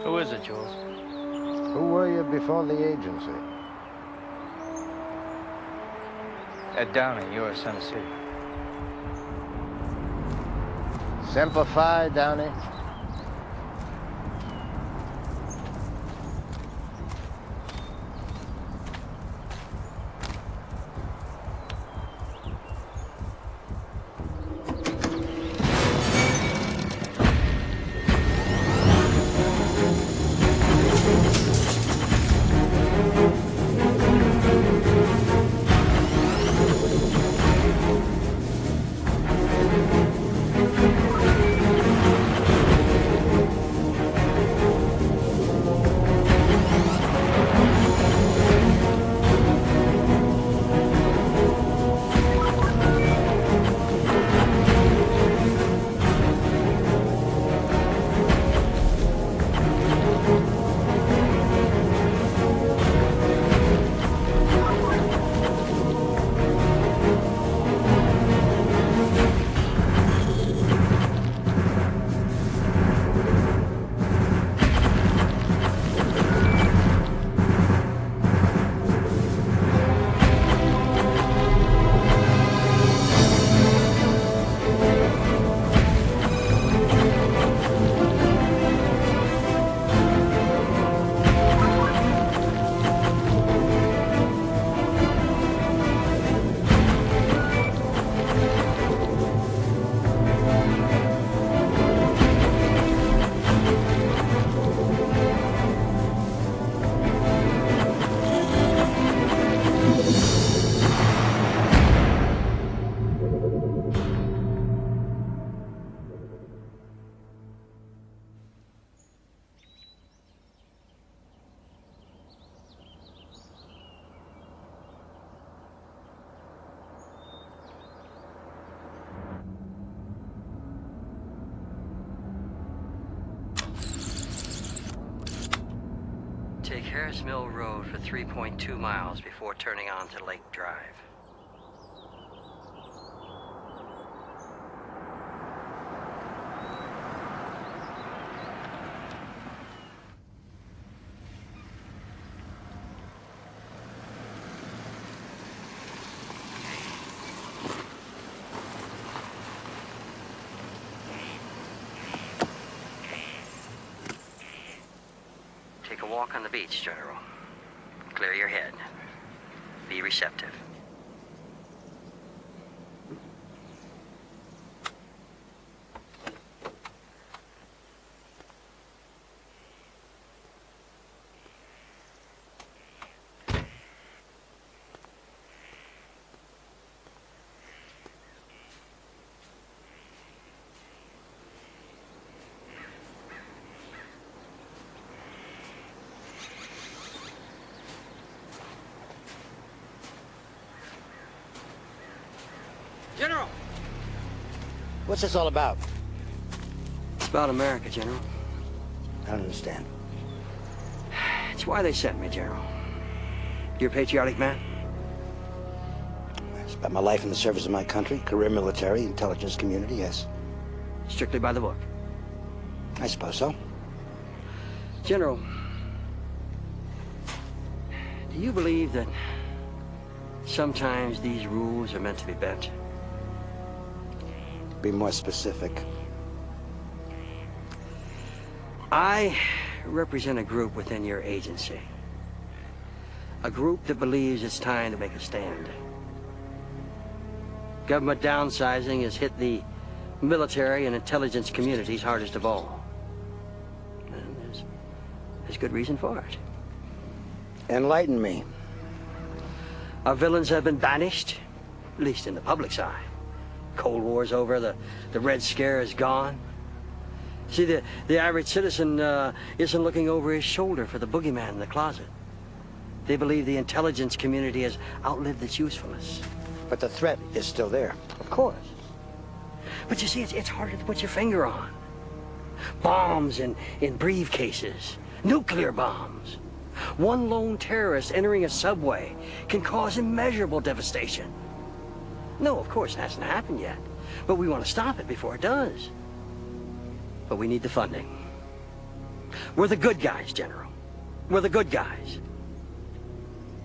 Who is it, Jules? Who were you before the agency? Ed Downey, U.S. Tennessee. Semper Fi, Downey. Take Harris Mill Road for 3.2 miles before turning on to Lake Drive. Take a walk on the beach, General. Clear your head. Be receptive. General! What's this all about? It's about America, General. I don't understand. It's why they sent me, General. You're a patriotic man? I spent my life in the service of my country, career military, intelligence community, yes. Strictly by the book. I suppose so. General, do you believe that sometimes these rules are meant to be bent? Be more specific. I represent a group within your agency. A group that believes it's time to make a stand. Government downsizing has hit the military and intelligence communities hardest of all. And there's good reason for it. Enlighten me. Our villains have been banished, at least in the public's eye. Cold War's over, the Red Scare is gone. See, the average citizen isn't looking over his shoulder for the boogeyman in the closet. They believe the intelligence community has outlived its usefulness. But the threat is still there. Of course. But you see, it's harder to put your finger on. Bombs in briefcases, nuclear bombs. One lone terrorist entering a subway can cause immeasurable devastation. No, of course, it hasn't happened yet. But we want to stop it before it does. But we need the funding. We're the good guys, General. We're the good guys.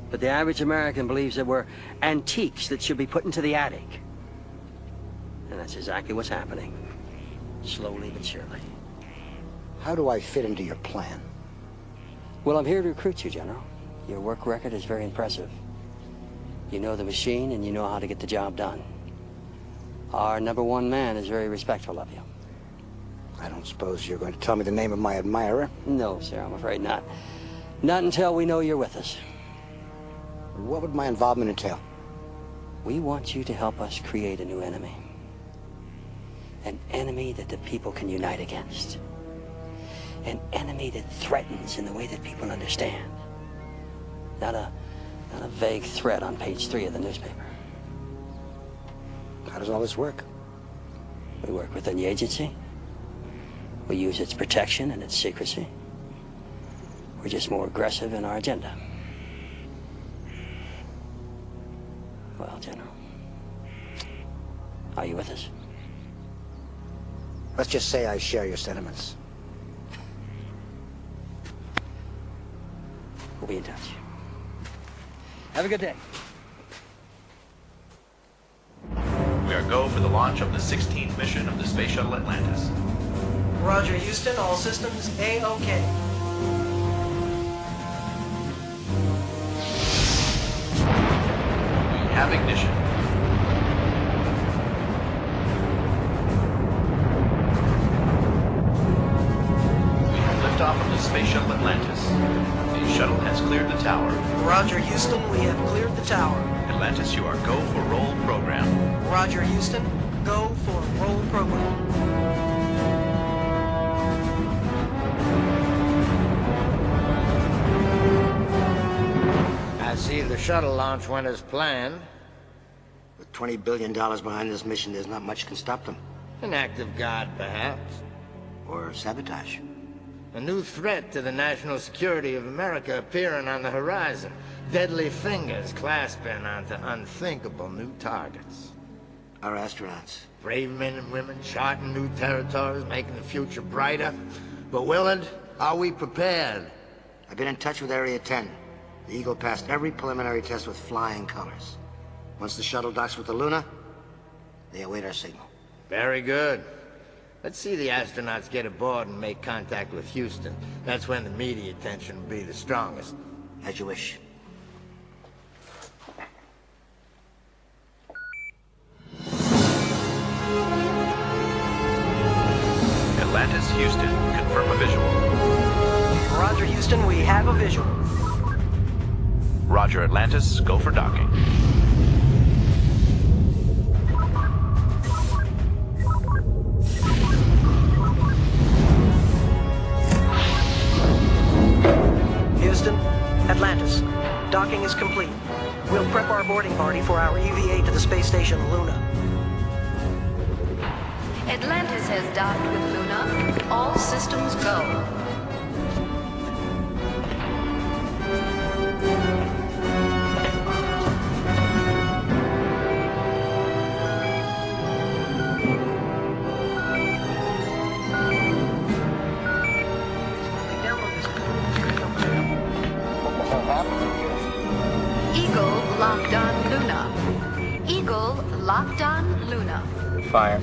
But the average American believes that we're antiques that should be put into the attic. And that's exactly what's happening. Slowly but surely. How do I fit into your plan? Well, I'm here to recruit you, General. Your work record is very impressive. You know the machine and you know how to get the job done. Our #1 man is very respectful of you. I don't suppose you're going to tell me the name of my admirer? No, sir, I'm afraid not. Not until we know you're with us. What would my involvement entail? We want you to help us create a new enemy. An enemy that the people can unite against. An enemy that threatens in the way that people understand. Not a vague threat on page 3 of the newspaper. How does all this work? We work within the agency. We use its protection and its secrecy. We're just more aggressive in our agenda. Well, General, are you with us? Let's just say I share your sentiments. We'll be in touch. Have a good day. We are go for the launch of the 16th mission of the Space Shuttle Atlantis. Roger, Houston. All systems A-OK. We have ignition. We have liftoff of the Space Shuttle Atlantis. The shuttle has cleared the tower. Roger, Houston. We have cleared the tower. Atlantis, you are go for roll program. Roger, Houston. Go for roll program. I see the shuttle launch went as planned. With $20 billion behind this mission, there's not much can stop them. An act of God, perhaps. Or sabotage. A new threat to the national security of America appearing on the horizon. Deadly fingers clasping onto unthinkable new targets. Our astronauts. Brave men and women charting new territories, making the future brighter. But Willard, are we prepared? I've been in touch with Area 10. The Eagle passed every preliminary test with flying colors. Once the shuttle docks with the Luna, they await our signal. Very good. Let's see the astronauts get aboard and make contact with Houston. That's when the media attention will be the strongest. As you wish. Atlantis, Houston, confirm a visual. Roger, Houston. We have a visual. Roger, Atlantis, go for docking. Houston, Atlantis. Docking is complete. We'll prep our boarding party for our UVA to the space station Luna. Atlantis has docked with Luna. All systems go. Eagle locked on Luna. Eagle locked on Luna. Fire.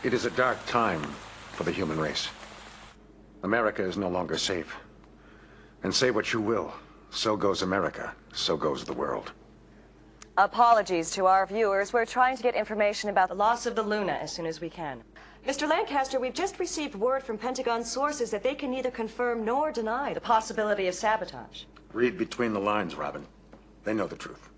It is a dark time for the human race. America is no longer safe. And say what you will, so goes America, so goes the world. Apologies to our viewers. We're trying to get information about the loss of the Luna as soon as we can. Mr. Lancaster, we've just received word from Pentagon sources that they can neither confirm nor deny the possibility of sabotage. Read between the lines, Robin. They know the truth.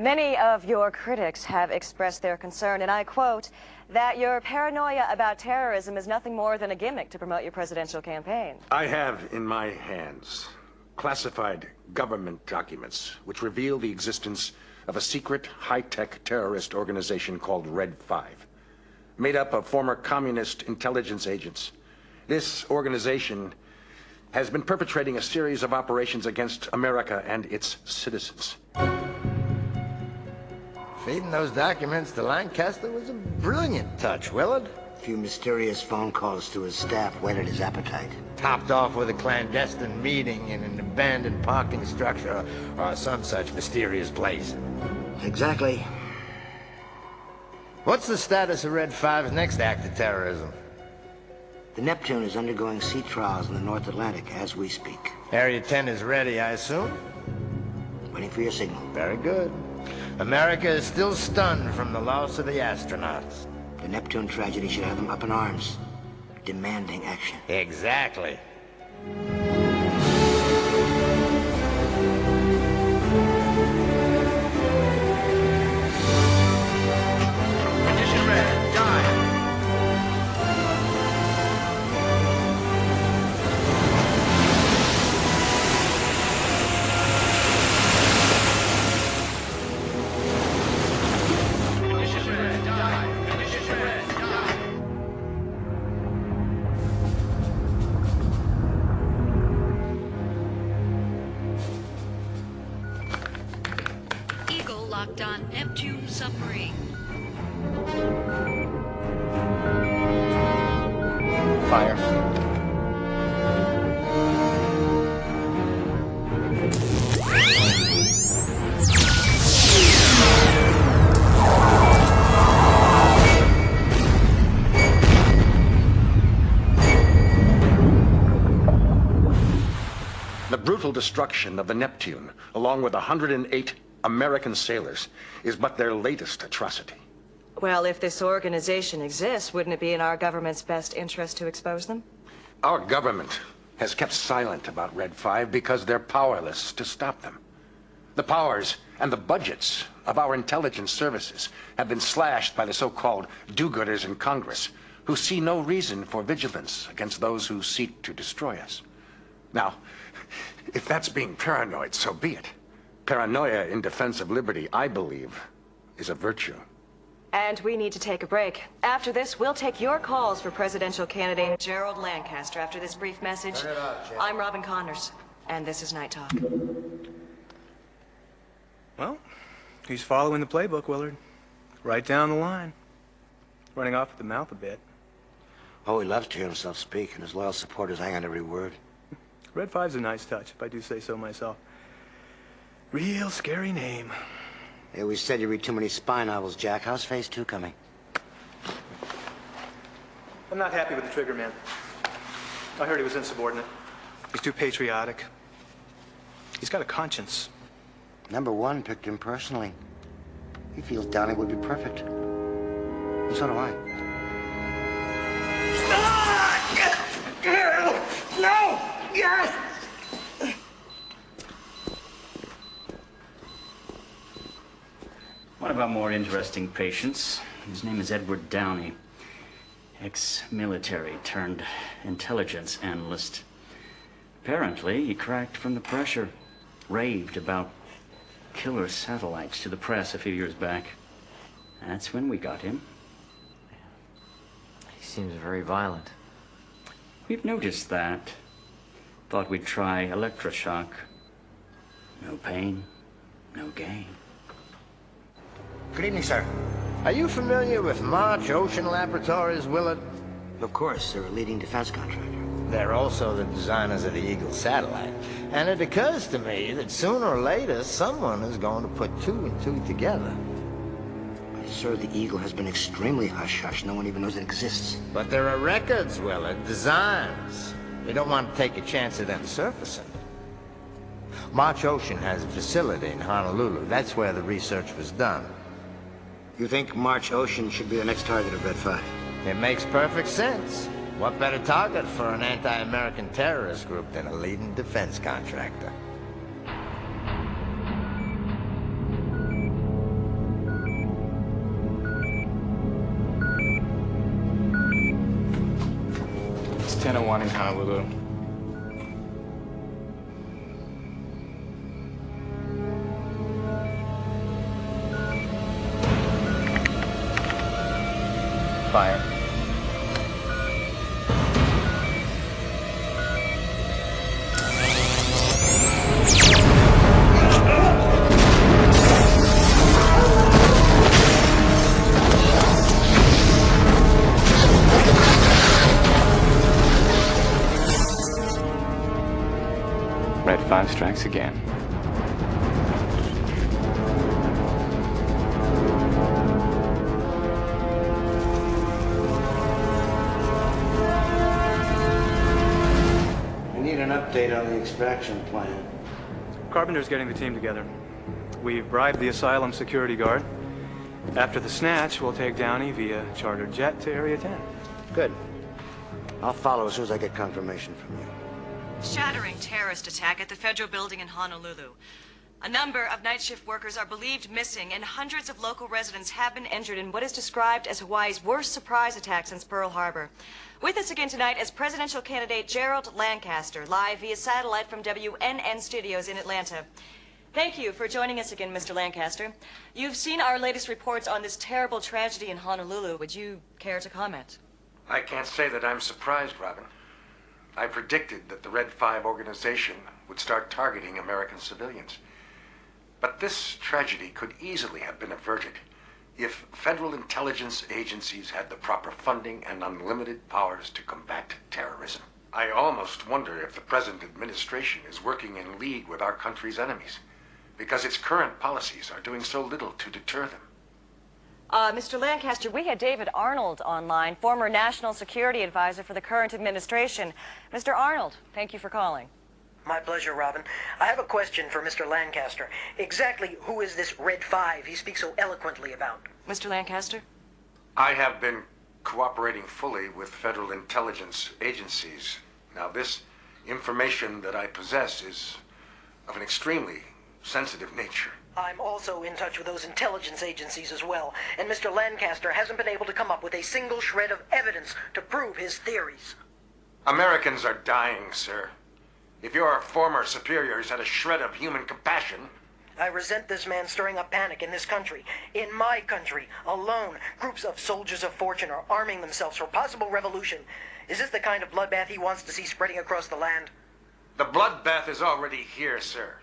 Many of your critics have expressed their concern, and I quote, that your paranoia about terrorism is nothing more than a gimmick to promote your presidential campaign. I have in my hands classified government documents which reveal the existence of a secret, high-tech terrorist organization called Red 5, made up of former communist intelligence agents. This organization has been perpetrating a series of operations against America and its citizens. Feeding those documents to Lancaster was a brilliant touch, Willard. A few mysterious phone calls to his staff whetted his appetite. Topped off with a clandestine meeting in an abandoned parking structure or some such mysterious place. Exactly. What's the status of Red 5's next act of terrorism? The Neptune is undergoing sea trials in the North Atlantic as we speak. Area 10 is ready, I assume? Waiting for your signal. Very good. America is still stunned from the loss of the astronauts. The Neptune tragedy should have them up in arms, demanding action. Exactly. Condition red, dive. Condition red, dive. Condition red, dive. Eagle locked on Neptune submarine. Fire. The brutal destruction of the Neptune, along with 108 American sailors, is but their latest atrocity. Well, if this organization exists, wouldn't it be in our government's best interest to expose them? Our government has kept silent about Red 5 because they're powerless to stop them. The powers and the budgets of our intelligence services have been slashed by the so-called do-gooders in Congress, who see no reason for vigilance against those who seek to destroy us. Now, if that's being paranoid, so be it. Paranoia in defense of liberty, I believe, is a virtue. And we need to take a break. After this, we'll take your calls for presidential candidate Gerald Lancaster. After this brief message, Turn it off, Jen. I'm Robin Connors, and this is Night Talk. Well, he's following the playbook, Willard. Right down the line. Running off at the mouth a bit. Oh, he loves to hear himself speak, and his loyal supporters hang on every word. Red 5's a nice touch, if I do say so myself. Real scary name. They always said you read too many spy novels, Jack. How's Phase 2 coming? I'm not happy with the trigger man. I heard he was insubordinate. He's too patriotic. He's got a conscience. Number 1 picked him personally. He feels Downey would be perfect. And so do I. No! Yes! One of our more interesting patients, his name is Edward Downey, ex-military turned intelligence analyst. Apparently, he cracked from the pressure, raved about killer satellites to the press a few years back. That's when we got him. He seems very violent. We've noticed that. Thought we'd try electroshock. No pain, no gain. Good evening, sir. Are you familiar with March Ocean Laboratories, Willard? Of course, they're a leading defense contractor. They're also the designers of the Eagle satellite. And it occurs to me that sooner or later, someone is going to put 2 and 2 together. Sir, the Eagle has been extremely hush-hush. No one even knows it exists. But there are records, Willard, designs. We don't want to take a chance of them surfacing. March Ocean has a facility in Honolulu. That's where the research was done. You think March Ocean should be the next target of Red 5? It makes perfect sense. What better target for an anti-American terrorist group than a leading defense contractor? It's 10:01 in Honolulu. Fire. Red 5 strikes again. We need an update on the extraction plan. Carpenter's getting the team together. We've bribed the asylum security guard. After the snatch, we'll take Downey via chartered jet to Area 10. Good. I'll follow as soon as I get confirmation from you. Shattering terrorist attack at the federal building in Honolulu. A number of night shift workers are believed missing, and hundreds of local residents have been injured in what is described as Hawaii's worst surprise attack since Pearl Harbor. With us again tonight is presidential candidate Gerald Lancaster, live via satellite from WNN Studios in Atlanta. Thank you for joining us again, Mr. Lancaster. You've seen our latest reports on this terrible tragedy in Honolulu. Would you care to comment? I can't say that I'm surprised, Robin. I predicted that the Red 5 organization would start targeting American civilians. But this tragedy could easily have been averted if federal intelligence agencies had the proper funding and unlimited powers to combat terrorism. I almost wonder if the present administration is working in league with our country's enemies, because its current policies are doing so little to deter them. Mr. Lancaster, we had David Arnold online, former National Security Advisor for the current administration. Mr. Arnold, thank you for calling. My pleasure, Robin. I have a question for Mr. Lancaster. Exactly who is this Red 5 he speaks so eloquently about? Mr. Lancaster? I have been cooperating fully with federal intelligence agencies. Now, this information that I possess is of an extremely sensitive nature. I'm also in touch with those intelligence agencies as well, and Mr. Lancaster hasn't been able to come up with a single shred of evidence to prove his theories. Americans are dying, sir. If your former superiors had a shred of human compassion... I resent this man stirring up panic in this country. In my country, alone, groups of soldiers of fortune are arming themselves for possible revolution. Is this the kind of bloodbath he wants to see spreading across the land? The bloodbath is already here, sir.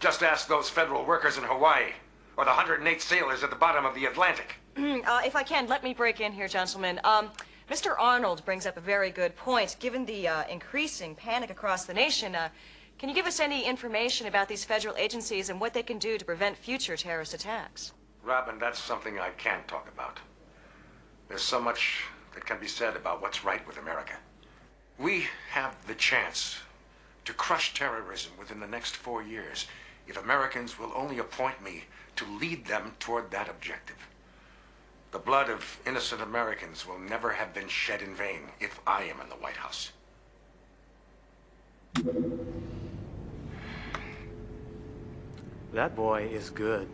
Just ask those federal workers in Hawaii, or the 108 sailors at the bottom of the Atlantic. If I can, let me break in here, gentlemen. Mr. Arnold brings up a very good point. Given the increasing panic across the nation, can you give us any information about these federal agencies and what they can do to prevent future terrorist attacks? Robin, that's something I can't talk about. There's so much that can be said about what's right with America. We have the chance to crush terrorism within the next 4 years if Americans will only appoint me to lead them toward that objective. The blood of innocent Americans will never have been shed in vain if I am in the White House. That boy is good.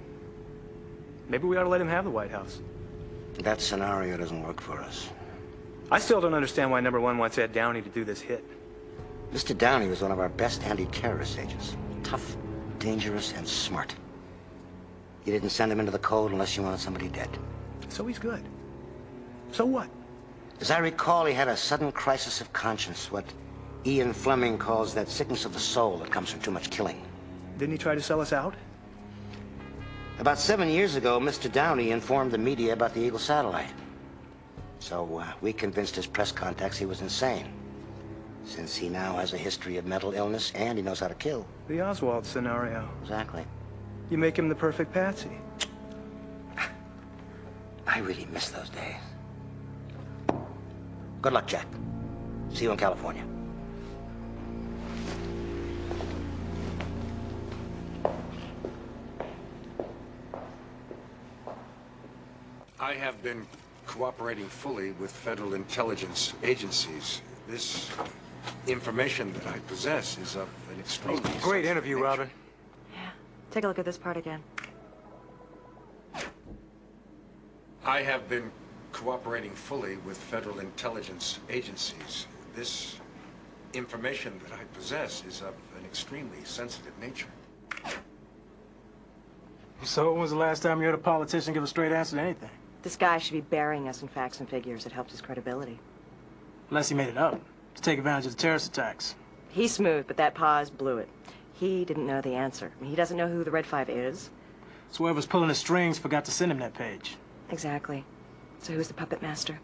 Maybe we ought to let him have the White House. That scenario doesn't work for us. I still don't understand why number one wants Ed Downey to do this hit. Mr. Downey was one of our best anti-terrorist agents. Tough, dangerous, and smart. You didn't send him into the cold unless you wanted somebody dead. So he's good. So what? As I recall, he had a sudden crisis of conscience, what Ian Fleming calls that sickness of the soul that comes from too much killing. Didn't he try to sell us out? About 7 years ago, Mr. Downey informed the media about the Eagle satellite. So we convinced his press contacts he was insane, since he now has a history of mental illness and he knows how to kill. The Oswald scenario. Exactly. You make him the perfect patsy. I really miss those days. Good luck, Jack. See you in California. I have been cooperating fully with federal intelligence agencies. This information that I possess is of an extremely... Great interview, Robin. Yeah. Take a look at this part again. I have been cooperating fully with federal intelligence agencies. This information that I possess is of an extremely sensitive nature. So when was the last time you heard a politician give a straight answer to anything? This guy should be burying us in facts and figures. It helps his credibility. Unless he made it up to take advantage of the terrorist attacks. He's smooth, but that pause blew it. He didn't know the answer. I mean, he doesn't know who the Red 5 is. So whoever's pulling the strings forgot to send him that page. Exactly. So who's the puppet master?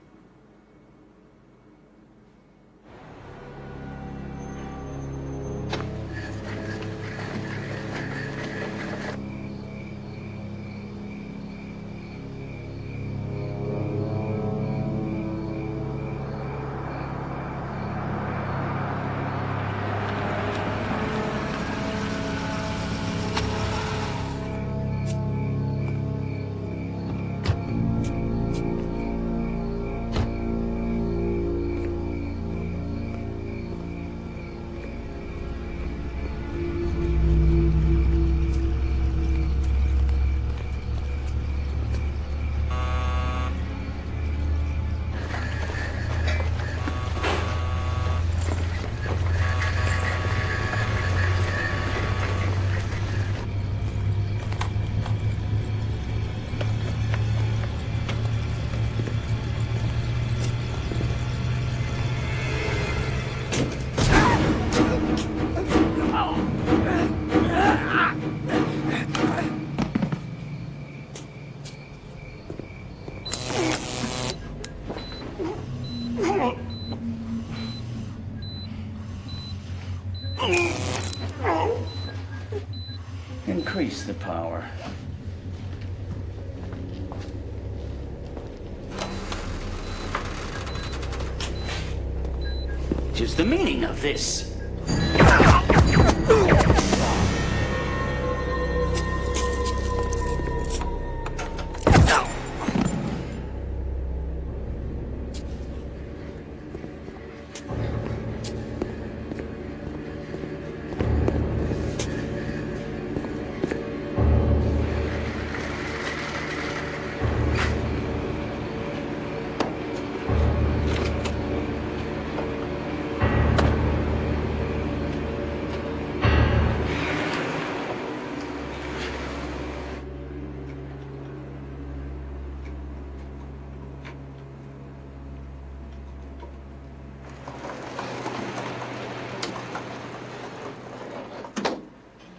Increase the power. What is the meaning of this?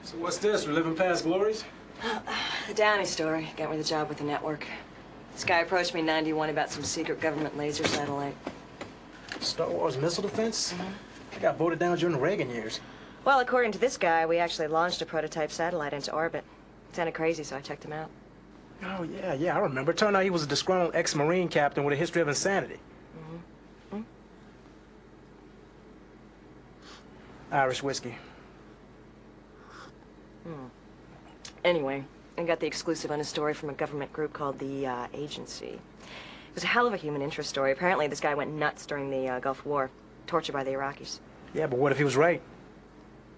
So what's this? We're living past glories? The Downey story got me the job with the network. This guy approached me in '91 about some secret government laser satellite. Star Wars missile defense? I got voted down during the Reagan years. Well, according to this guy, we actually launched a prototype satellite into orbit. Sounded crazy, so I checked him out. Oh, yeah, I remember. Turned out he was a disgruntled ex-Marine captain with a history of insanity. Irish whiskey. Anyway, I got the exclusive on a story from a government group called the Agency. It was a hell of a human interest story. Apparently, this guy went nuts during the Gulf War, tortured by the Iraqis. Yeah, but what if he was right?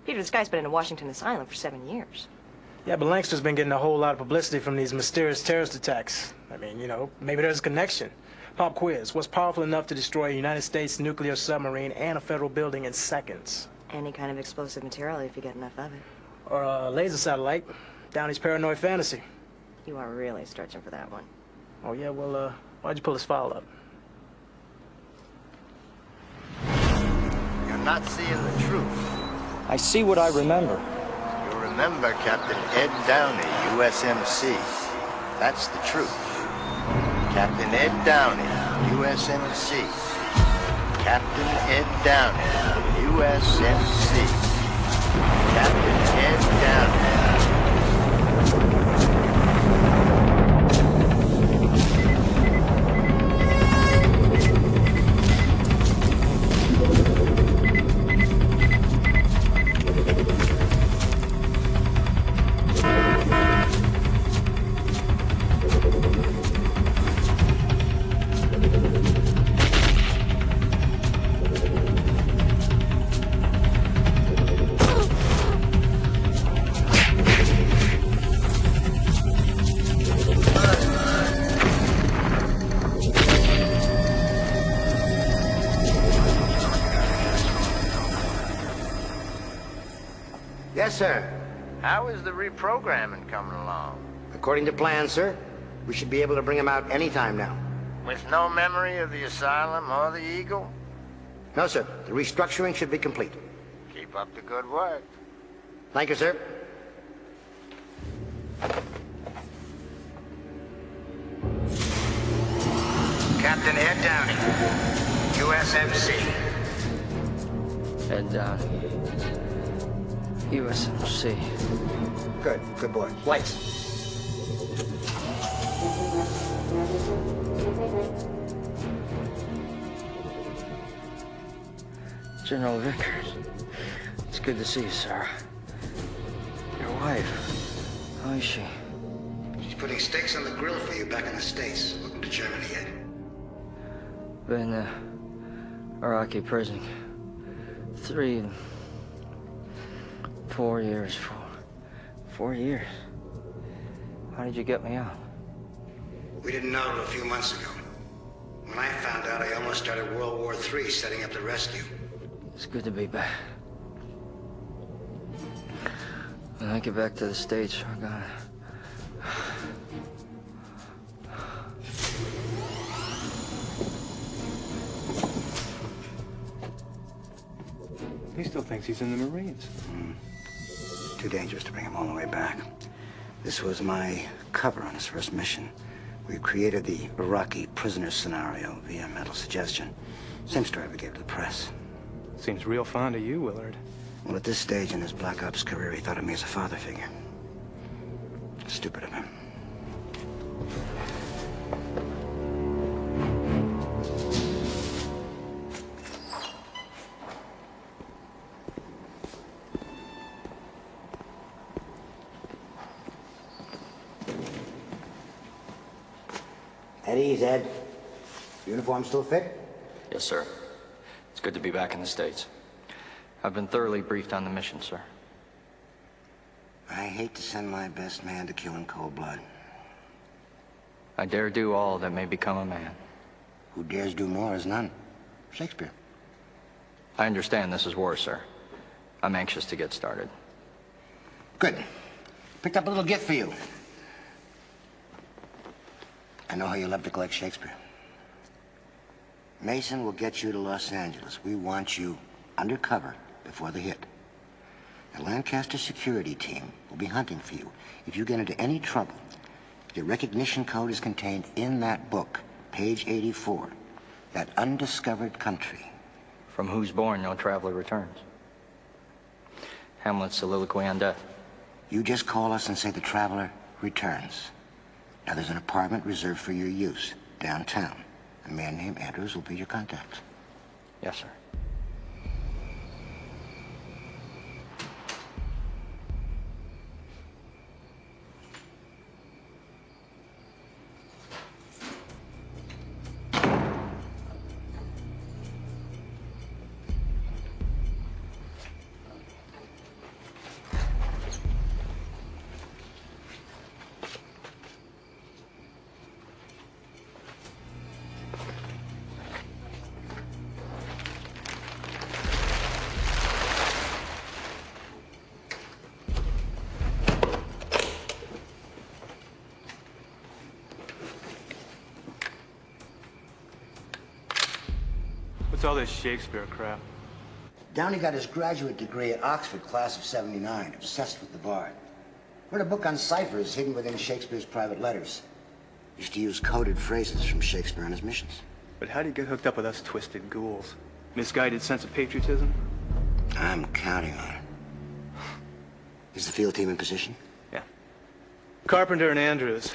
Peter, this guy's been in a Washington asylum for 7 years. Yeah, but Lancaster's been getting a whole lot of publicity from these mysterious terrorist attacks. I mean, you know, maybe there's a connection. Pop quiz. What's powerful enough to destroy a United States nuclear submarine and a federal building in seconds? Any kind of explosive material if you get enough of it. Or a laser satellite. Downey's paranoid fantasy. You are really stretching for that one. Oh, yeah, well, why'd you pull this file up? You're not seeing the truth. I see what I remember. You remember Captain Ed Downey, USMC. That's the truth. Captain Ed Downey, USMC. Captain Ed Downey, USMC. Captain Ed Downey. Yes, sir. How is the reprogramming coming along? According to plan, sir, we should be able to bring him out any time now. With no memory of the asylum or the Eagle? No, sir. The restructuring should be complete. Keep up the good work. Thank you, sir. Captain Ed Downey, USMC. Ed Downey. USMC. Good boy. Lights. General Vickers. It's good to see you, Sarah. Your wife. How is she? She's putting steaks on the grill for you back in the States. Welcome to Germany, Ed. Been Iraqi prison. 3 4 years. 4 years. How did you get me out? We didn't know till a few months ago. When I found out, I almost started World War III setting up the rescue. It's good to be back. When I get back to the States, we're gonna... He still thinks he's in the Marines. Too dangerous to bring him all the way back. This was my cover on his first mission. We created the Iraqi prisoner scenario via mental suggestion. Same story we gave to the press. Seems real fond of you, Willard. Well, at this stage in his Black Ops career, he thought of me as a father figure. Stupid of him. At ease, Ed. Uniform still fit? Yes, sir. It's good to be back in the States. I've been thoroughly briefed on the mission, sir. I hate to send my best man to kill in cold blood. I dare do all that may become a man. Who dares do more is none. Shakespeare. I understand this is war, sir. I'm anxious to get started. Good. Picked up a little gift for you. I know how you love to collect Shakespeare. Mason will get you to Los Angeles. We want you undercover before the hit. The Lancaster security team will be hunting for you. If you get into any trouble, your recognition code is contained in that book, page 84. That undiscovered country. From whose bourne no traveler returns. Hamlet's soliloquy on death. You just call us and say the traveler returns. Now, there's an apartment reserved for your use, downtown. A man named Andrews will be your contact. Yes, sir. What's all this Shakespeare crap? Downey got his graduate degree at Oxford, class of '79, obsessed with the Bard. Wrote a book on ciphers hidden within Shakespeare's private letters. Used to use coded phrases from Shakespeare on his missions. But how do you get hooked up with us twisted ghouls? Misguided sense of patriotism? I'm counting on it. Is the field team in position? Yeah. Carpenter and Andrews,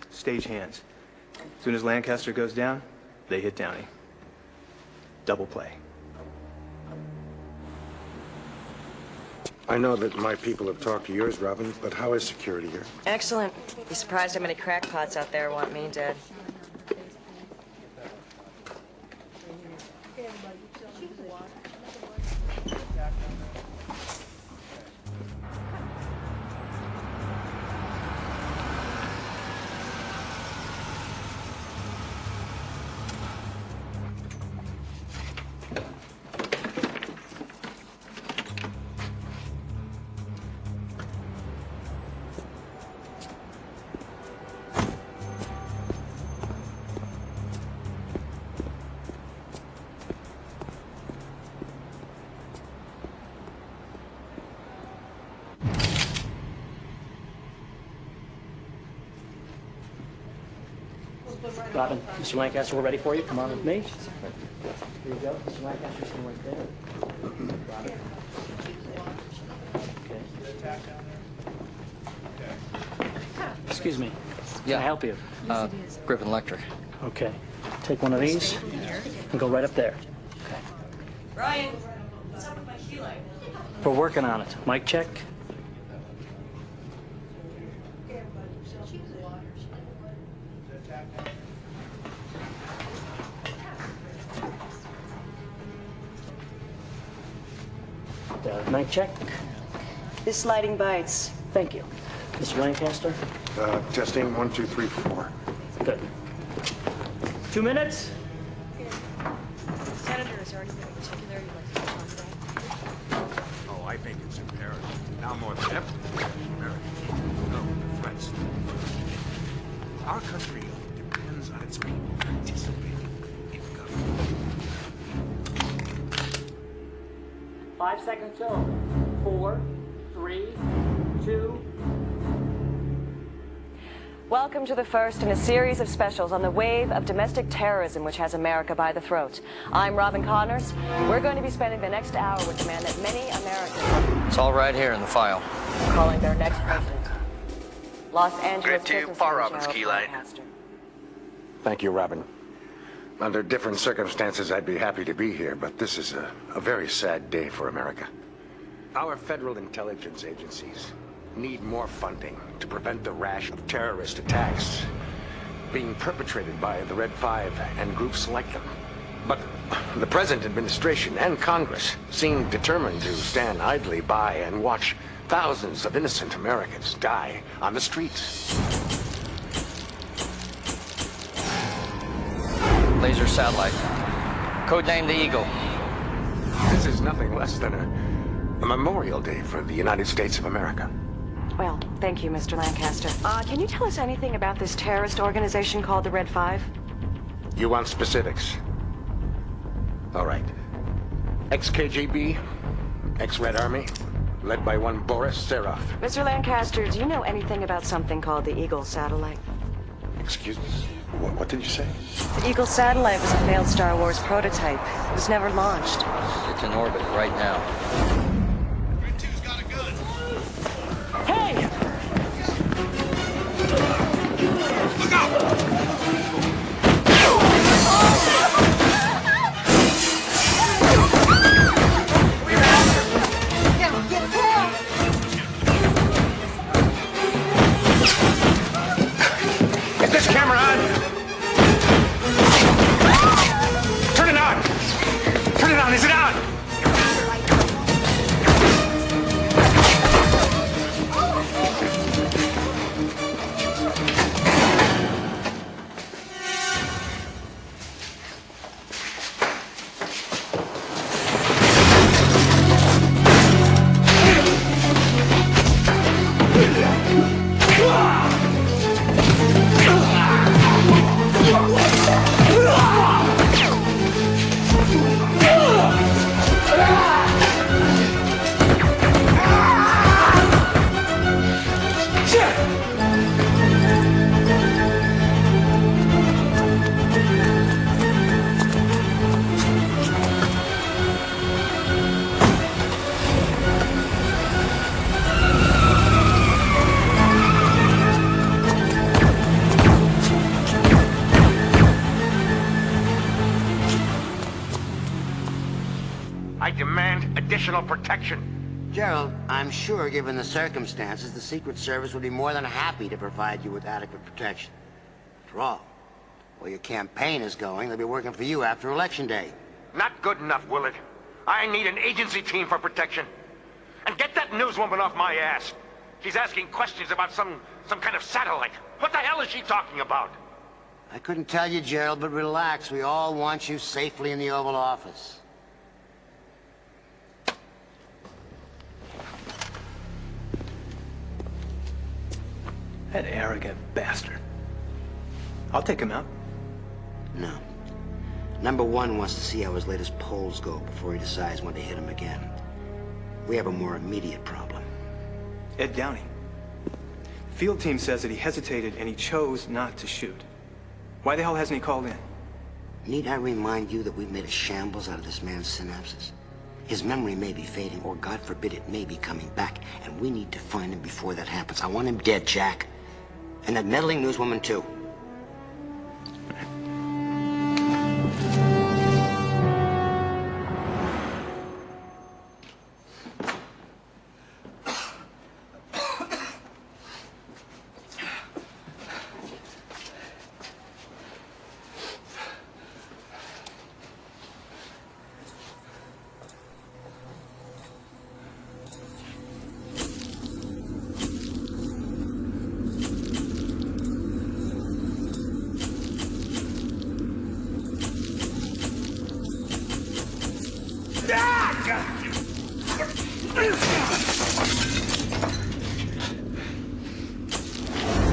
stage hands. As soon as Lancaster goes down, they hit Downey. Double play. I know that my people have talked to yours, Robin, but how is security here? Excellent. Be surprised how many crackpots out there want me dead. Robin, Mr. Lancaster, we're ready for you. Come on with me. Here you go. Mr. Lancaster, stay right there. Robin. Okay. Excuse me. Can I help you? Griffin Electric. Okay. Take one of these and go right up there. Okay. Brian, what's up with my key light? We're working on it. Mic check. Mic check. This lighting bites. Thank you. Mr. Lancaster? Testing 1, 2, 3, 4. Good. 2 minutes? Senator, is there anything in particular you'd like to talk about? Oh, I think it's imperative. Now more than ever, Americans know the threats. Our country depends on its people participating in government. 5 seconds till. 4, 3, 2. Welcome to the first in a series of specials on the wave of domestic terrorism which has America by the throat. I'm Robin Connors. We're going to be spending the next hour with the man that many Americans... It's all right here in the file. ...calling their next president. Los Angeles... Great to you, Paul Robbins, Keylight. Thank you, Robin. Under different circumstances, I'd be happy to be here, but this is a very sad day for America. Our federal intelligence agencies need more funding to prevent the rash of terrorist attacks being perpetrated by the Red 5 and groups like them. But the present administration and Congress seem determined to stand idly by and watch thousands of innocent Americans die on the streets. Laser satellite. Codenamed the Eagle. This is nothing less than a Memorial Day for the United States of America. Well, thank you, Mr. Lancaster. Can you tell us anything about this terrorist organization called the Red 5? You want specifics? All right. Ex-KGB, ex-Red Army, led by one Boris Serov. Mr. Lancaster, do you know anything about something called the Eagle satellite? Excuse me? What did you say? The Eagle satellite was a failed Star Wars prototype. It was never launched. It's in orbit right now. Hey! Look out! Is this camera on? Turn it on! Turn it on! Is it on? I demand additional protection. Gerald, I'm sure given the circumstances, the Secret Service would be more than happy to provide you with adequate protection. After all, where your campaign is going, they'll be working for you after Election Day. Not good enough, Willard. I need an agency team for protection. And get that newswoman off my ass. She's asking questions about some kind of satellite. What the hell is she talking about? I couldn't tell you, Gerald, but relax. We all want you safely in the Oval Office. That arrogant bastard. I'll take him out. No. Number one wants to see how his latest polls go before he decides when to hit him again. We have a more immediate problem. Ed Downing. The field team says that he hesitated and he chose not to shoot. Why the hell hasn't he called in? Need I remind you that we've made a shambles out of this man's synapses? His memory may be fading, or God forbid it may be coming back, and we need to find him before that happens. I want him dead, Jack. And that meddling newswoman, too.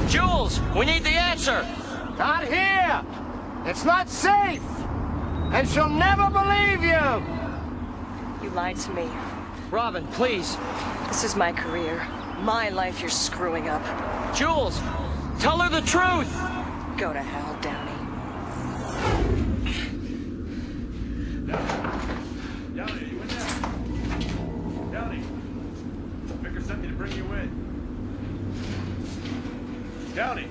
Jules, we need the answer. Not here. It's not safe. And she'll never believe you. You lied to me. Robin, please. This is my career. My life you're screwing up. Jules, Tell her the truth! Go to hell, Downey. Downey, you in there? Downey, Vicker sent me to bring you in. Downey!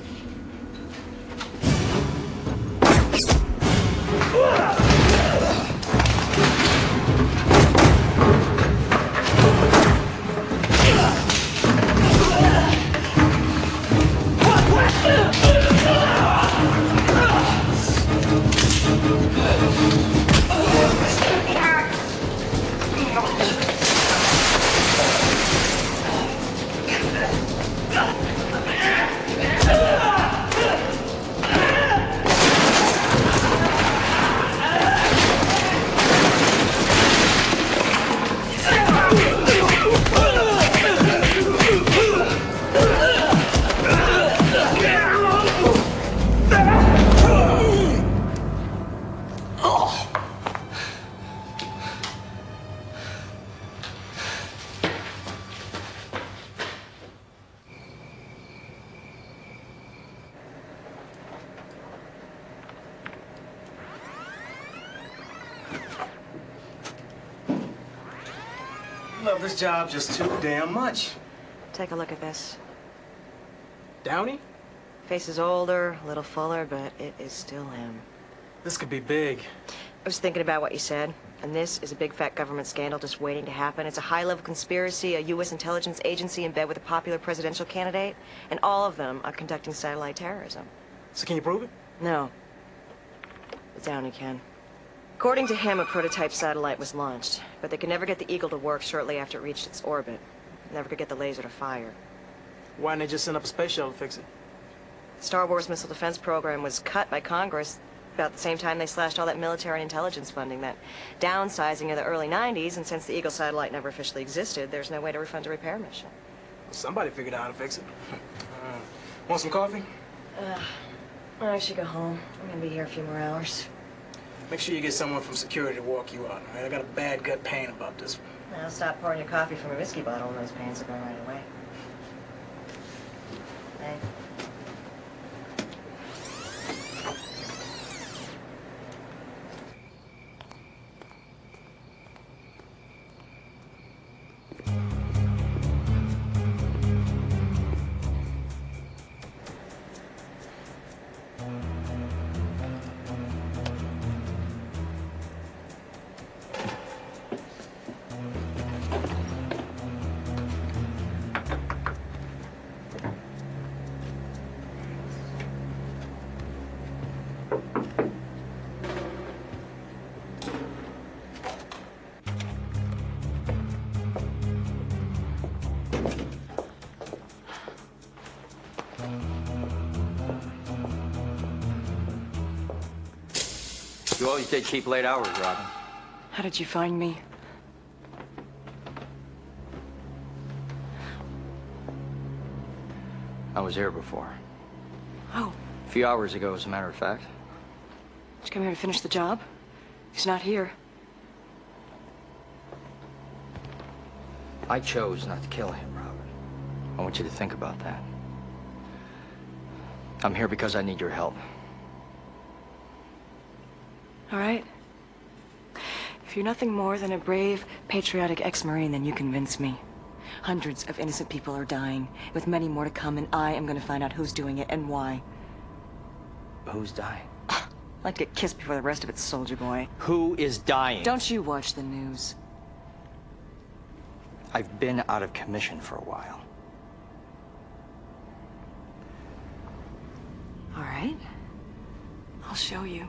Love this job just too damn much. Take a look at this. Downey? Face is older, a little fuller, but it is still him. This could be big. I was thinking about what you said, and this is a big fat government scandal just waiting to happen. It's a high-level conspiracy, a U.S. intelligence agency in bed with a popular presidential candidate, and all of them are conducting satellite terrorism. So can you prove it? No. But Downey can. According to him, a prototype satellite was launched, but they could never get the Eagle to work shortly after it reached its orbit. Never could get the laser to fire. Why didn't they just send up a space shuttle to fix it? The Star Wars missile defense program was cut by Congress about the same time they slashed all that military and intelligence funding, that downsizing of the early 90s, and since the Eagle satellite never officially existed, there's no way to refund a repair mission. Somebody figured out how to fix it. Want some coffee? I should go home. I'm gonna be here a few more hours. Make sure you get someone from security to walk you out, all right? I got a bad gut pain about this one. I'll stop pouring your coffee from a whiskey bottle and those pains will go right away. Hey. You always did keep late hours, Robin. How did you find me? I was here before. Oh. A few hours ago, as a matter of fact. Did you come here to finish the job? He's not here. I chose not to kill him, Robin. I want you to think about that. I'm here because I need your help. All right. If you're nothing more than a brave, patriotic ex-Marine, then you convince me. Hundreds of innocent people are dying, with many more to come, and I am going to find out who's doing it and why. Who's dying? I'd like to get kissed before the rest of it, soldier boy. Who is dying? Don't you watch the news. I've been out of commission for a while. All right. I'll show you.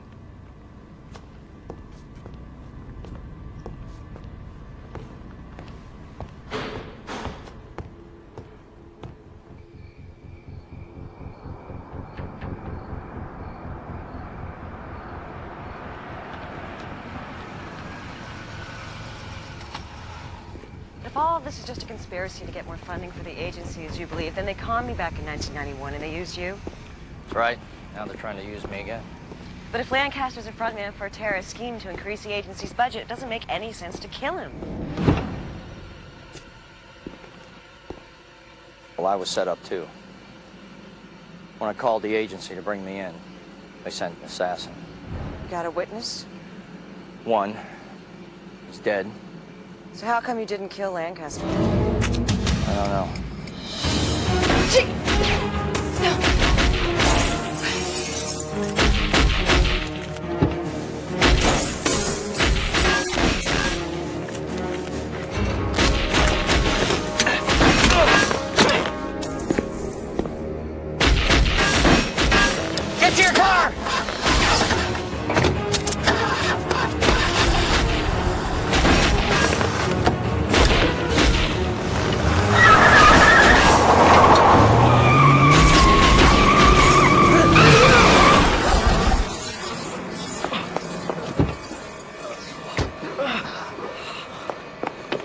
If all of this is just a conspiracy to get more funding for the agency, as you believe, then they conned me back in 1991 and they used you. That's right. Now they're trying to use me again. But if Lancaster's a frontman for a terrorist scheme to increase the agency's budget, it doesn't make any sense to kill him. Well, I was set up too. When I called the agency to bring me in, they sent an assassin. Got a witness? One. He's dead. So how come you didn't kill Lancaster? I don't know. Get to your car!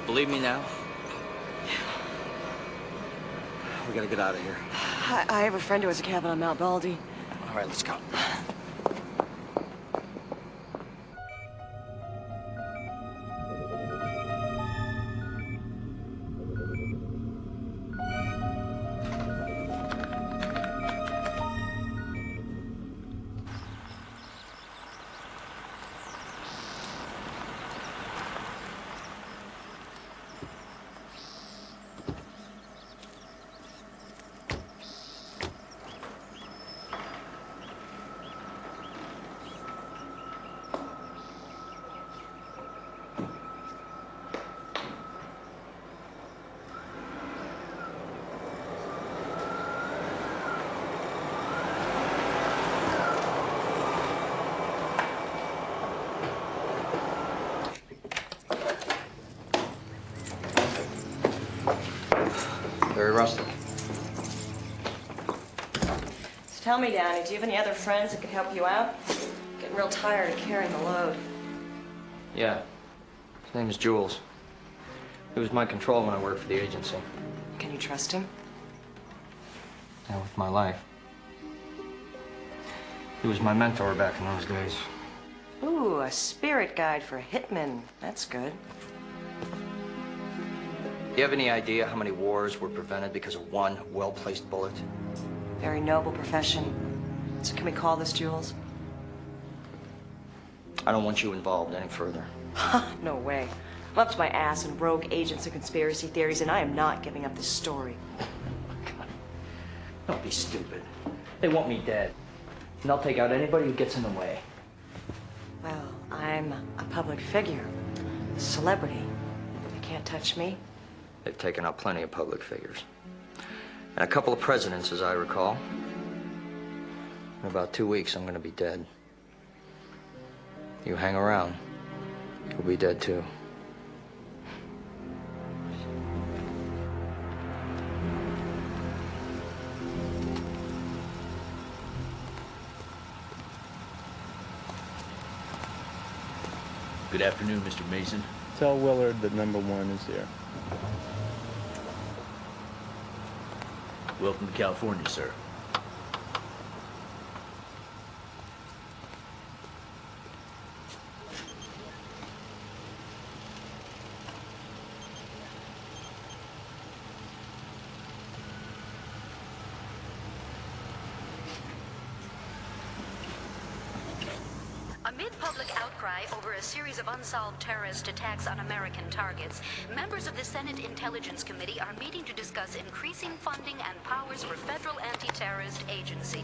Believe me now? We gotta get out of here. I have a friend who has a cabin on Mount Baldy. All right, let's go. Very rustic. So tell me, Downey, do you have any other friends that could help you out? Getting real tired of carrying the load. Yeah. His name is Jules. He was my control when I worked for the agency. Can you trust him? Yeah, with my life. He was my mentor back in those days. Ooh, a spirit guide for hitmen. That's good. Do you have any idea how many wars were prevented because of one well-placed bullet? Very noble profession. So can we call this Jules? I don't want you involved any further. No way. I'm up to my ass in rogue agents and conspiracy theories, and I am not giving up this story. Don't be stupid. They want me dead. And they'll take out anybody who gets in the way. Well, I'm a public figure, a celebrity. They can't touch me. They've taken out plenty of public figures. And a couple of presidents, as I recall. In about 2 weeks, I'm gonna be dead. You hang around, you'll be dead too. Good afternoon, Mr. Mason. Tell Willard that number 1 is here. Welcome to California, sir. Amid public outcry over a series of unsolved terrorist attacks on American targets, members of the Senate Intelligence Committee are meeting to discuss increasing funding and powers for federal anti-terrorist agency.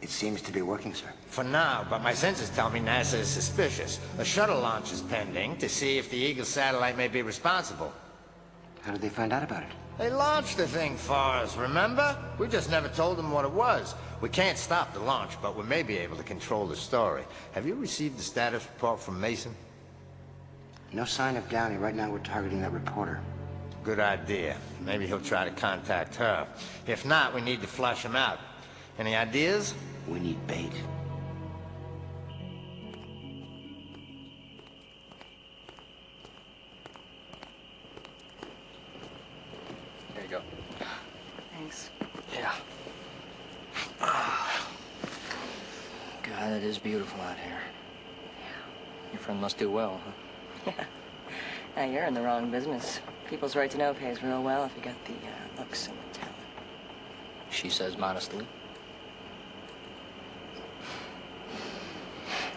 It seems to be working, sir. For now, but my senses tell me NASA is suspicious. A shuttle launch is pending to see if the Eagle satellite may be responsible. How did they find out about it? They launched the thing for us, remember? We just never told them what it was. We can't stop the launch, but we may be able to control the story. Have you received the status report from Mason? No sign of Downey. Right now we're targeting that reporter. Good idea. Maybe he'll try to contact her. If not, we need to flush him out. Any ideas? We need bait. There you go. Thanks. Yeah. God, it is beautiful out here. Your friend must do well, huh? Now, you're in the wrong business. People's right to know pays real well if you got the box in the town. She says modestly.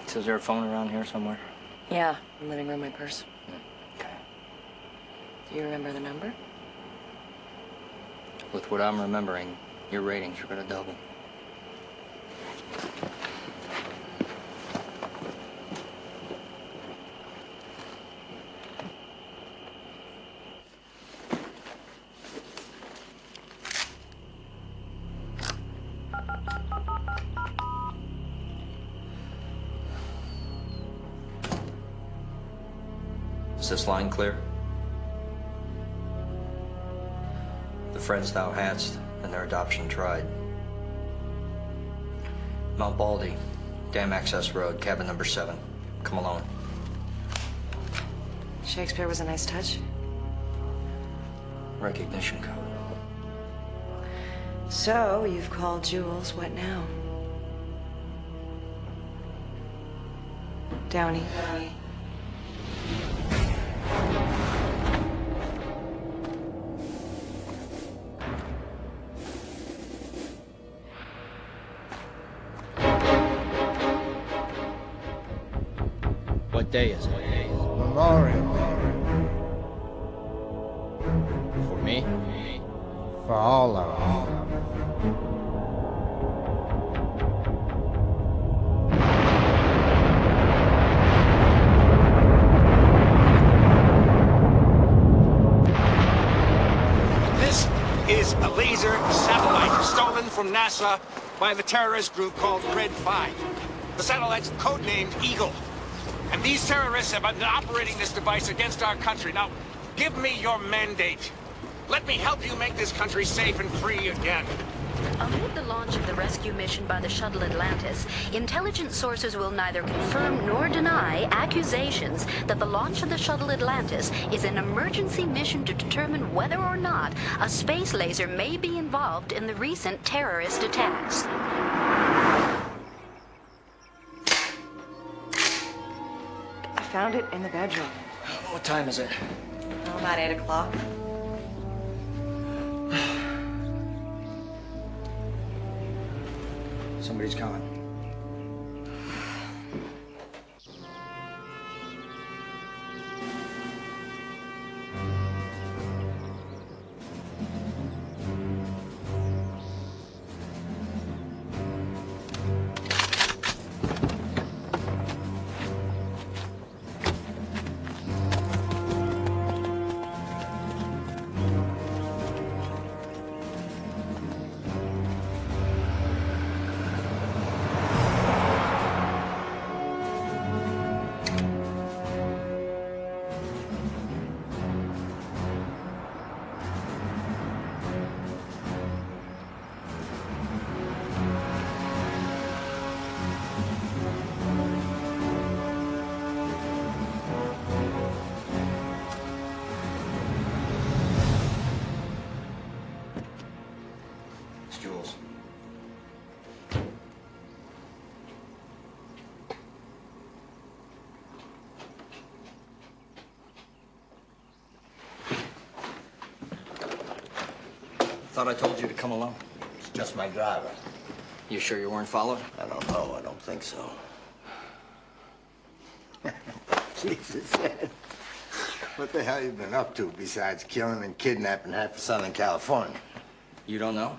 So is there a phone around here somewhere? Yeah, in the living room, my purse. Okay. Do you remember the number? With what I'm remembering, your ratings are gonna double. Is this line clear? The friends thou hadst and their adoption tried. Mount Baldy, Dam Access Road, cabin number 7. Come alone. Shakespeare was a nice touch. Recognition code. So, you've called Jules. What now? Downey. What day is it? Memorial. For me? For all of us. This is a laser satellite stolen from NASA by the terrorist group called Red 5. The satellite's codenamed Eagle. And these terrorists have been operating this device against our country. Now, give me your mandate. Let me help you make this country safe and free again. Amid the launch of the rescue mission by the shuttle Atlantis, intelligence sources will neither confirm nor deny accusations that the launch of the shuttle Atlantis is an emergency mission to determine whether or not a space laser may be involved in the recent terrorist attacks. I found it in the bedroom. What time is it? Oh, about 8 o'clock. Somebody's coming. Jules. Thought I told you to come alone. It's just my driver. You sure you weren't followed? I don't know. I don't think so. Jesus, Ed. What the hell you been up to besides killing and kidnapping half of Southern California? You don't know?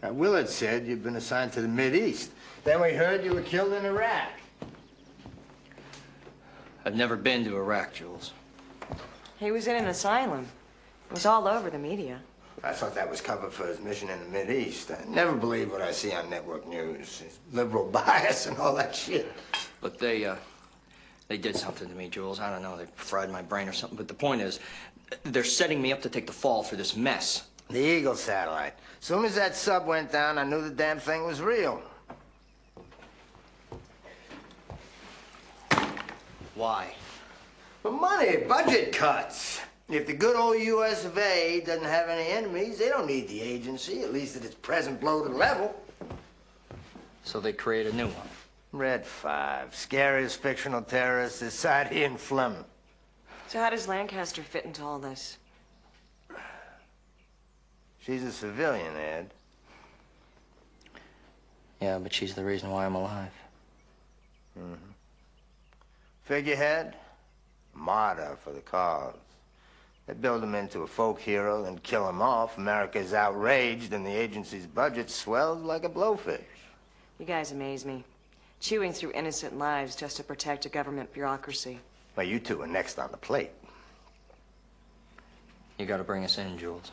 Willard said you'd been assigned to the Mideast. Then we heard you were killed in Iraq. I've never been to Iraq, Jules. He was in an asylum. It was all over the media. I thought that was cover for his mission in the Mideast. I never believe what I see on network news. His liberal bias and all that shit. Look, they did something to me, Jules. I don't know, they fried my brain or something. But the point is, they're setting me up to take the fall for this mess. The Eagle satellite. Soon as that sub went down, I knew the damn thing was real. Why? For money, budget cuts. If the good old U.S. of A. doesn't have any enemies, they don't need the agency, at least at its present bloated level. So they create a new one. Red 5, scariest fictional terrorist is Sadie and Fleming. So how does Lancaster fit into all this? She's a civilian, Ed. Yeah, but she's the reason why I'm alive. Mm-hmm. Figurehead, martyr for the cause. They build him into a folk hero, then kill him off. America's outraged, and the agency's budget swells like a blowfish. You guys amaze me. Chewing through innocent lives just to protect a government bureaucracy. Well, you two are next on the plate. You gotta bring us in, Jules.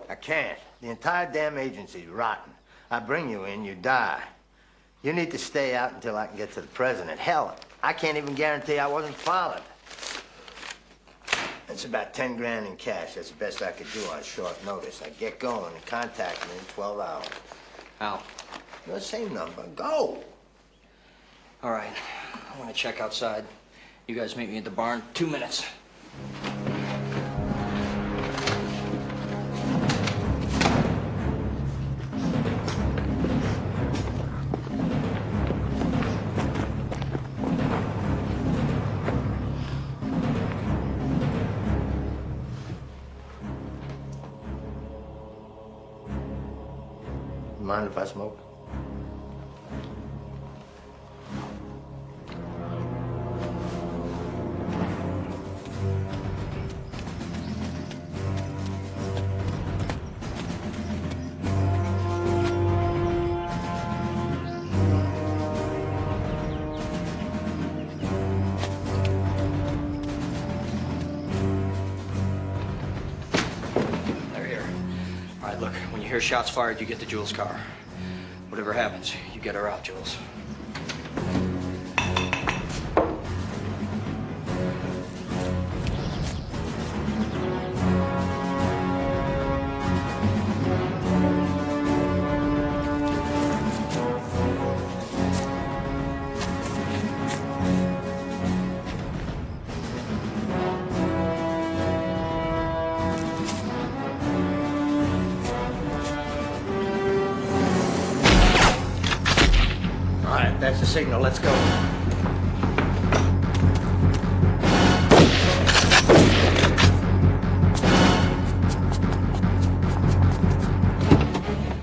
I can't. The entire damn agency's rotten. I bring you in, you die. You need to stay out until I can get to the president. Hell, I can't even guarantee I wasn't followed. It's about 10 grand in cash. That's the best I could do on short notice. I get going and contact me in 12 hours. How? The same number. Go. All right. I'm gonna check outside. You guys meet me at the barn. 2 minutes. Mind if I smoke? They're here. All right, look, when you hear shots fired, you get to Jules' car. Whatever happens, you get her out, Jules. That's the signal. Let's go.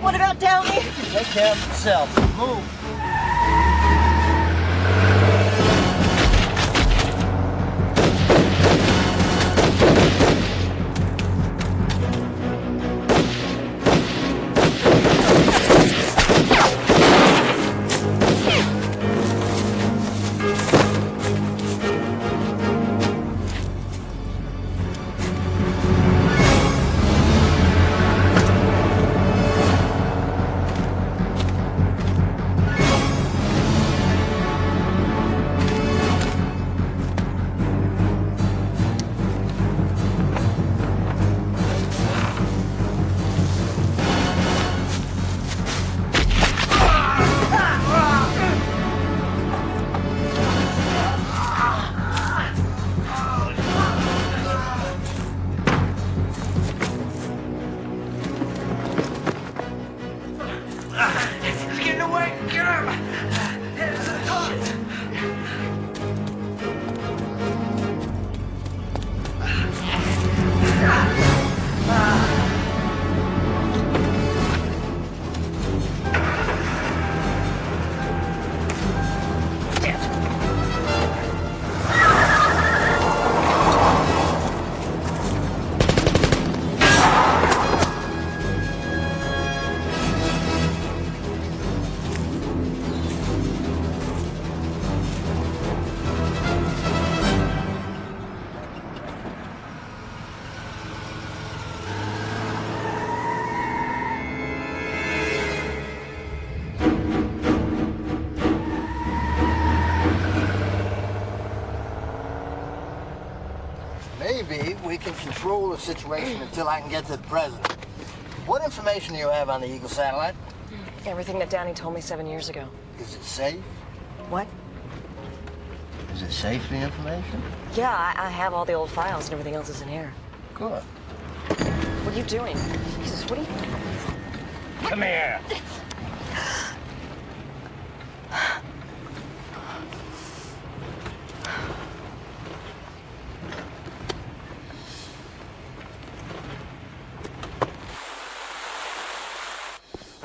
What about Downey? Take care of yourself. Move. Maybe we can control the situation until I can get to the president. What information do you have on the Eagle satellite? Everything that Downey told me 7 years ago. Is it safe? What? Is it safe, the information? Yeah, I have all the old files and everything else is in here. Good. What are you doing? Jesus, what are you... Come here.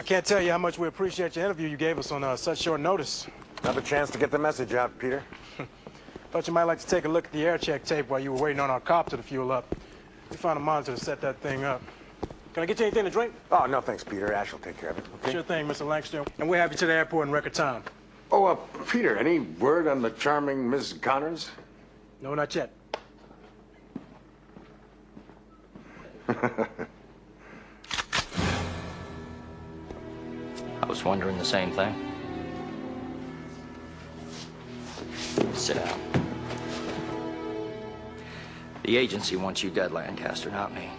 can't tell you how much we appreciate the interview you gave us on such short notice. Another chance to get the message out, Peter. Thought you might like to take a look at the air check tape while you were waiting on our copter to fuel up. We found a monitor to set that thing up. Can I get you anything to drink? Oh, no, thanks, Peter. Ash will take care of it, okay? Sure thing, Mr. Lancaster. And we'll have you to the airport in record time. Oh, Peter, any word on the charming Miss Connors? No, not yet. I was wondering the same thing. Sit down. The agency wants you dead, Lancaster, not me.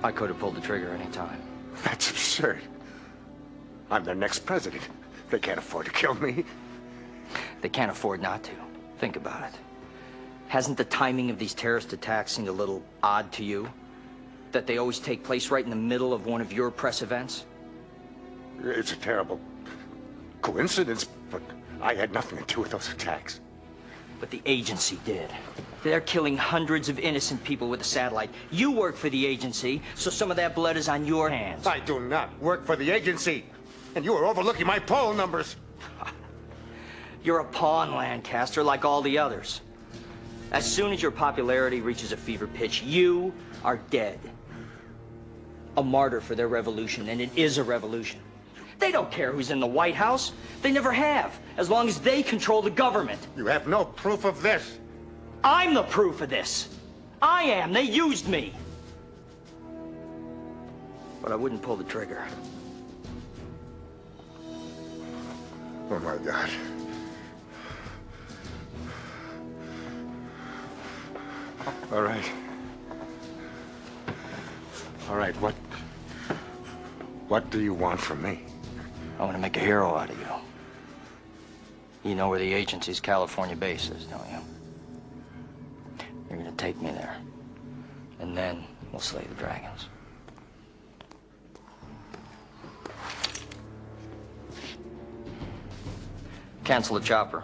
I could have pulled the trigger any time. That's absurd. I'm their next president. They can't afford to kill me. They can't afford not to. Think about it. Hasn't the timing of these terrorist attacks seemed a little odd to you? That they always take place right in the middle of one of your press events? It's a terrible coincidence, but I had nothing to do with those attacks. But the agency did. They're killing hundreds of innocent people with a satellite. You work for the agency, so some of that blood is on your hands. I do not work for the agency, and you are overlooking my poll numbers. You're a pawn, Lancaster, like all the others. As soon as your popularity reaches a fever pitch, you are dead. A martyr for their revolution, and it is a revolution. They don't care who's in the White House. They never have, as long as they control the government. You have no proof of this. I'm the proof of this. I am. They used me. But I wouldn't pull the trigger. Oh, my God. All right. All right, what do you want from me? I want to make a hero out of you. You know where the agency's California base is, don't you? You're gonna take me there. And then we'll slay the dragons. Cancel the chopper.